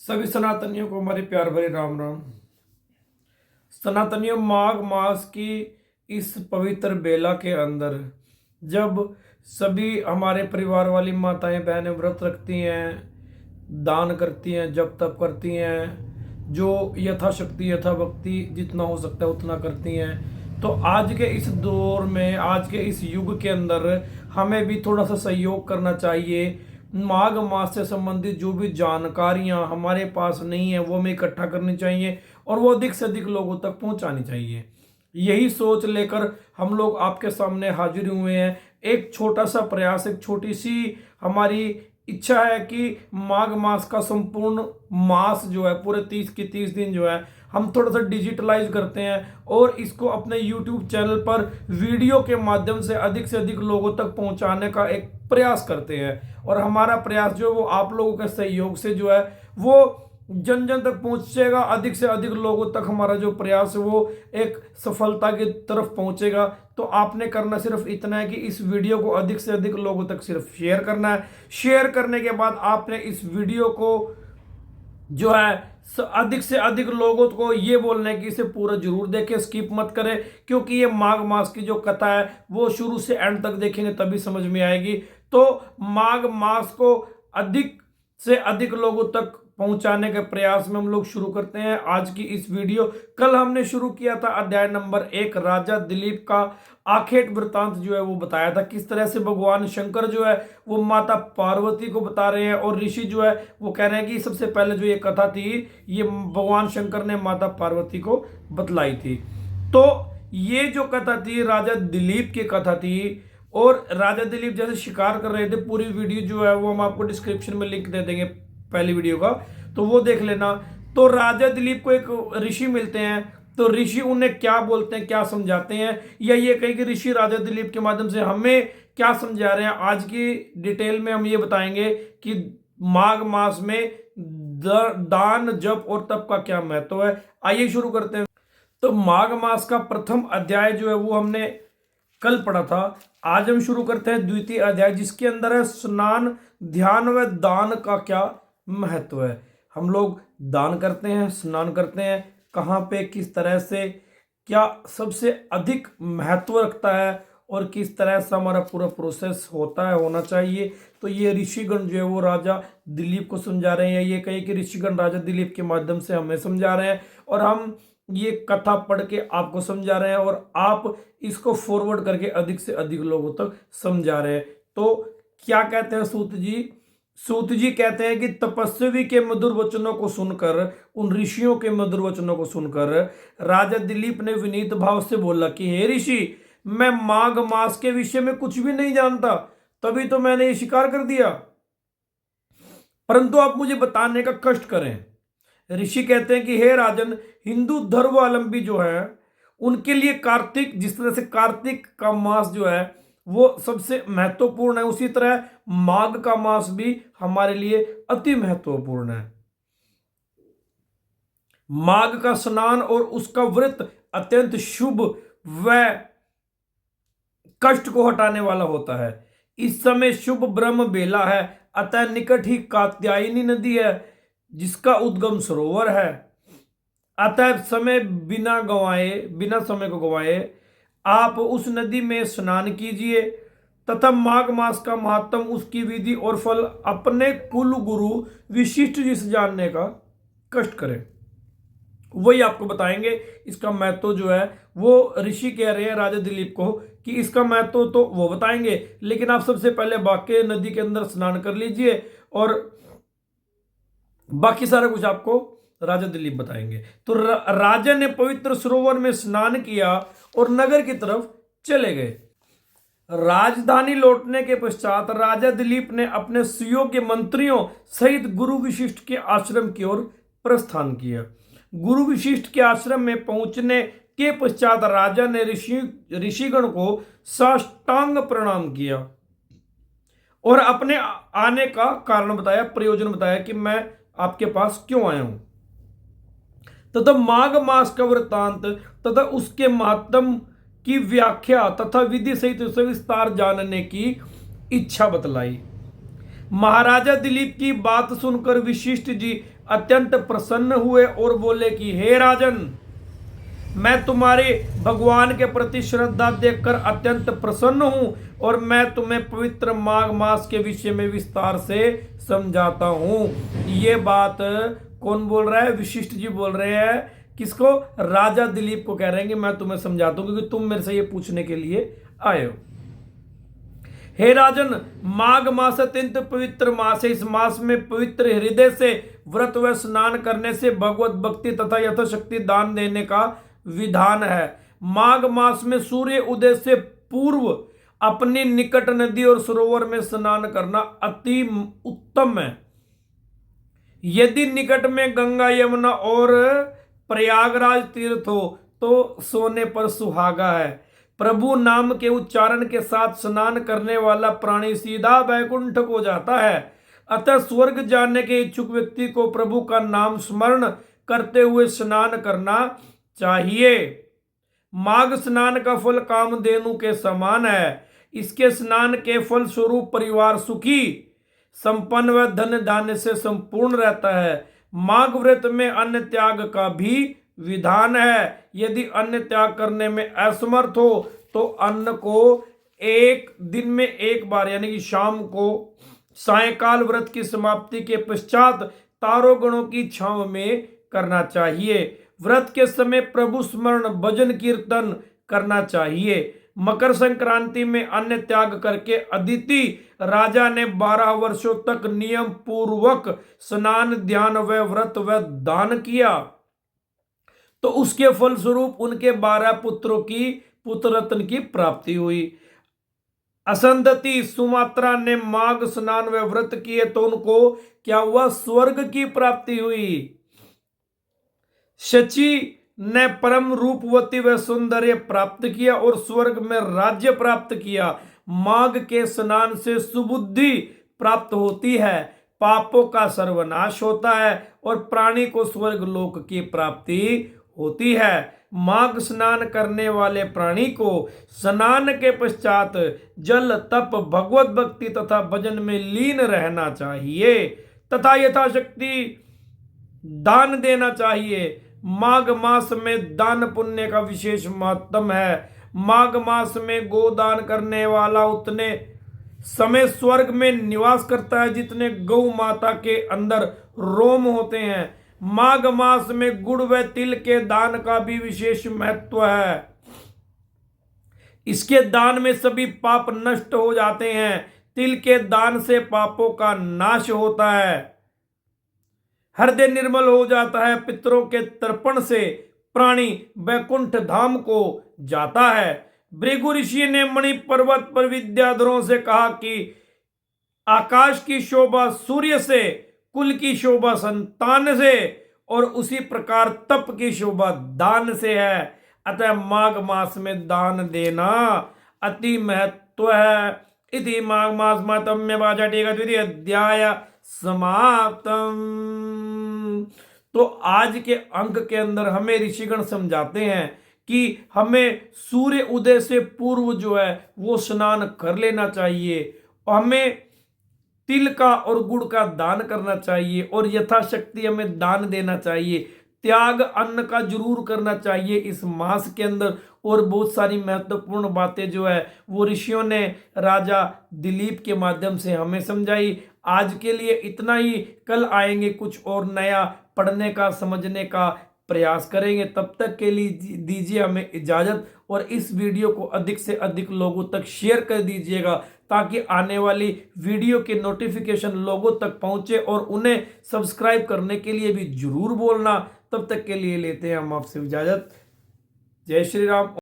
सभी सनातनियों को हमारे प्यार भरे राम राम। सनातनियों, माघ मास की इस पवित्र बेला के अंदर जब सभी हमारे परिवार वाली माताएं बहनें व्रत रखती हैं, दान करती हैं, जप तप करती हैं, जो यथाशक्ति यथा भक्ति जितना हो सकता है उतना करती हैं, तो आज के इस दौर में, आज के इस युग के अंदर हमें भी थोड़ा सा सहयोग करना चाहिए। माघ मास से संबंधित जो भी जानकारियां हमारे पास नहीं है वो हमें इकट्ठा करनी चाहिए और वो अधिक से अधिक लोगों तक पहुंचानी चाहिए। यही सोच लेकर हम लोग आपके सामने हाजिर हुए हैं। एक छोटा सा प्रयास, एक छोटी सी हमारी इच्छा है कि माघ मास का संपूर्ण मास जो है, पूरे 30 की 30 दिन जो है, हम थोड़ा सा डिजिटलाइज करते हैं और इसको अपने YouTube चैनल पर वीडियो के माध्यम से अधिक लोगों तक पहुंचाने का एक प्रयास करते हैं। और हमारा प्रयास जो है वो आप लोगों के सहयोग से जो है वो जन जन तक पहुंचेगा। अधिक से अधिक लोगों तक हमारा जो प्रयास है वो एक सफलता की तरफ पहुंचेगा। तो आपने करना सिर्फ इतना है कि इस वीडियो को अधिक से अधिक लोगों तक सिर्फ शेयर करना है। शेयर करने के बाद आपने इस वीडियो को जो है अधिक से अधिक लोगों को ये बोलना है कि इसे पूरा जरूर देखें, स्किप मत करें, क्योंकि ये माघ मास की जो कथा है वो शुरू से एंड तक देखेंगे तभी समझ में आएगी। तो माघ मास को अधिक से अधिक लोगों तक पहुंचाने के प्रयास में हम लोग शुरू करते हैं आज की इस वीडियो। कल हमने शुरू किया था अध्याय नंबर 1, राजा दिलीप का आखेट वृतांत जो है वो बताया था, किस तरह से भगवान शंकर जो है वो माता पार्वती को बता रहे हैं और ऋषि जो है वो कह रहे हैं कि सबसे पहले जो ये कथा थी ये भगवान शंकर ने माता पार्वती को बतलाई थी। तो ये जो कथा थी राजा दिलीप की कथा थी और राजा दिलीप जैसे शिकार कर रहे थे। पूरी वीडियो जो है वो हम आपको डिस्क्रिप्शन में लिंक दे देंगे पहली वीडियो का, तो वो देख लेना। तो राजा दिलीप को एक ऋषि मिलते हैं, तो ऋषि उन्हें क्या बोलते हैं, क्या समझाते हैं, या ये कहीं कि ऋषि राजा दिलीप के माध्यम से हमें क्या समझा रहे हैं, आज की डिटेल में हम ये बताएंगे कि माघ मास में दान जप और तप का क्या महत्व है। आइए शुरू करते हैं। तो माघ मास का प्रथम अध्याय जो है वो हमने कल पढ़ा था। आज हम शुरू करते हैं द्वितीय अध्याय, जिसके अंदर है स्नान, ध्यान व दान का क्या महत्व है। हम लोग दान करते हैं, स्नान करते हैं, कहाँ पे, किस तरह से, क्या सबसे अधिक महत्व रखता है और किस तरह से हमारा पूरा प्रोसेस होता है, होना चाहिए। तो ये ऋषिगण जो है वो राजा दिलीप को समझा रहे हैं। ये कहीं कि ऋषिगण राजा दिलीप के माध्यम से हमें समझा रहे हैं और हम ये कथा पढ़ के आपको समझा रहे हैं और आप इसको फॉरवर्ड करके अधिक से अधिक लोगों तक समझा रहे हैं। तो क्या कहते हैं सूत जी? सूत जी कहते हैं कि तपस्वी के मधुर वचनों को सुनकर, उन ऋषियों के मधुर वचनों को सुनकर राजा दिलीप ने विनीत भाव से बोला कि हे ऋषि, मैं माघ मास के विषय में कुछ भी नहीं जानता, तभी तो मैंने ये शिकार कर दिया, परंतु आप मुझे बताने का कष्ट करें। ऋषि कहते हैं कि हे राजन, हिंदू धर्मावलंबी जो है उनके लिए कार्तिक, जिस तरह से कार्तिक का मास जो है वो सबसे महत्वपूर्ण है, उसी तरह माघ का मास भी हमारे लिए अति महत्वपूर्ण है। माघ का स्नान और उसका व्रत अत्यंत शुभ व कष्ट को हटाने वाला होता है। इस समय शुभ ब्रह्म बेला है, अतः निकट ही कात्यायनी नदी है जिसका उद्गम सरोवर है। अतः समय बिना समय को गवाए आप उस नदी में स्नान कीजिए तथा माघ मास का महात्म, उसकी विधि और फल अपने कुल गुरु विशिष्ट जी से जानने का कष्ट करें। वही आपको बताएंगे। इसका महत्व जो है वो ऋषि कह रहे हैं राजा दिलीप को कि इसका महत्व तो वो बताएंगे, लेकिन आप सबसे पहले बाकी नदी के अंदर स्नान कर लीजिए और बाकी सारा कुछ आपको राजा दिलीप बताएंगे। तो राजा ने पवित्र सरोवर में स्नान किया और नगर की तरफ चले गए। राजधानी लौटने के पश्चात राजा दिलीप ने अपने सुयोग्य मंत्रियों सहित गुरु विशिष्ट के आश्रम की ओर प्रस्थान किया। गुरु विशिष्ट के आश्रम में पहुंचने के पश्चात राजा ने ऋषिगण को साष्टांग प्रणाम किया और अपने आने का कारण बताया, प्रयोजन बताया कि मैं आपके पास क्यों आया हूं तथा माघ मास का वृतांत तथा उसके महात्म की व्याख्या तथा विधि सहित सविस्तार जानने की इच्छा बतलाई। महाराजा दिलीप की बात सुनकर वशिष्ठ जी अत्यंत प्रसन्न हुए और बोले कि हे राजन, मैं तुम्हारे भगवान के प्रति श्रद्धा देखकर अत्यंत प्रसन्न हूं और मैं तुम्हें पवित्र माघ मास के विषय में विस्तार से समझाता हूं। ये बात कौन बोल रहा है? वशिष्ठ जी बोल रहे हैं। किसको? राजा दिलीप को कह रहे हैं कि मैं तुम्हें समझाता हूं क्योंकि तुम मेरे से ये पूछने के लिए आए हो। हे राजन, माघ मास अत्यंत पवित्र मास है। इस मास में पवित्र हृदय से व्रत व स्नान करने से भगवत भक्ति तथा यथाशक्ति दान देने का विधान है। माघ मास में सूर्य उदय से पूर्व अपनी निकट नदी और सरोवर में स्नान करना अति उत्तम है। यदि निकट में गंगा, यमुना और प्रयागराज तीर्थ हो तो सोने पर सुहागा है। प्रभु नाम के उच्चारण के साथ स्नान करने वाला प्राणी सीधा वैकुंठ को जाता है। अतः स्वर्ग जाने के इच्छुक व्यक्ति को प्रभु का नाम स्मरण करते हुए स्नान करना चाहिए। माघ स्नान का फल कामधेनु के समान है। इसके स्नान के फल स्वरूप परिवार सुखी, संपन्न व धन धान्य से संपूर्ण रहता है। माघ व्रत में अन्न त्याग का भी विधान है। यदि अन्न त्याग करने में असमर्थ हो तो अन्न को एक दिन में एक बार यानी कि शाम को सायंकाल व्रत की समाप्ति के पश्चात तारोगणों की छांव में करना चाहिए। व्रत के समय प्रभु स्मरण, भजन कीर्तन करना चाहिए। मकर संक्रांति में अन्न त्याग करके अदिति राजा ने 12 वर्षों तक नियम पूर्वक स्नान, ध्यान व व्रत व दान किया तो उसके फलस्वरूप उनके 12 पुत्रों की पुत्र रत्न की प्राप्ति हुई। असंधति सुमात्रा ने माघ स्नान व व्रत किए तो उनको क्या हुआ? स्वर्ग की प्राप्ति हुई। शची ने परम रूपवती व सौंदर्य प्राप्त किया और स्वर्ग में राज्य प्राप्त किया। माघ के स्नान से सुबुद्धि प्राप्त होती है, पापों का सर्वनाश होता है और प्राणी को स्वर्ग लोक की प्राप्ति होती है। माघ स्नान करने वाले प्राणी को स्नान के पश्चात जल, तप, भगवत भक्ति तथा भजन में लीन रहना चाहिए तथा यथाशक्ति दान देना चाहिए। माघ मास में दान पुण्य का विशेष महत्व है। माघ मास में गोदान करने वाला उतने समय स्वर्ग में निवास करता है जितने गौ माता के अंदर रोम होते हैं। माघ मास में गुड़ व तिल के दान का भी विशेष महत्व है। इसके दान में सभी पाप नष्ट हो जाते हैं। तिल के दान से पापों का नाश होता है, हृदय निर्मल हो जाता है। पितरों के तर्पण से प्राणी वैकुंठ धाम को जाता है। भृगु ऋषि ने मणि पर्वत पर विद्याधरों से कहा कि आकाश की शोभा सूर्य से, कुल की शोभा संतान से और उसी प्रकार तप की शोभा दान से है। अतः माघ मास में दान देना अति महत्व है। इति माघ मास मातम्य वाचटिका द्वितीय अध्याय समाप्तम। तो आज के अंक के अंदर हमें ऋषिगण समझाते हैं कि हमें सूर्य उदय से पूर्व जो है वो स्नान कर लेना चाहिए और हमें तिल का और गुड़ का दान करना चाहिए और यथाशक्ति हमें दान देना चाहिए। त्याग अन्न का जरूर करना चाहिए इस मास के अंदर। और बहुत सारी महत्वपूर्ण बातें जो है वो ऋषियों ने राजा दिलीप के माध्यम से हमें समझाई। आज के लिए इतना ही। कल आएंगे कुछ और नया पढ़ने का, समझने का प्रयास करेंगे। तब तक के लिए दीजिए हमें इजाजत और इस वीडियो को अधिक से अधिक लोगों तक शेयर कर दीजिएगा ताकि आने वाली वीडियो के नोटिफिकेशन लोगों तक पहुंचे और उन्हें सब्सक्राइब करने के लिए भी जरूर बोलना। तब तक के लिए लेते हैं हम आपसे इजाजत। जय श्री राम।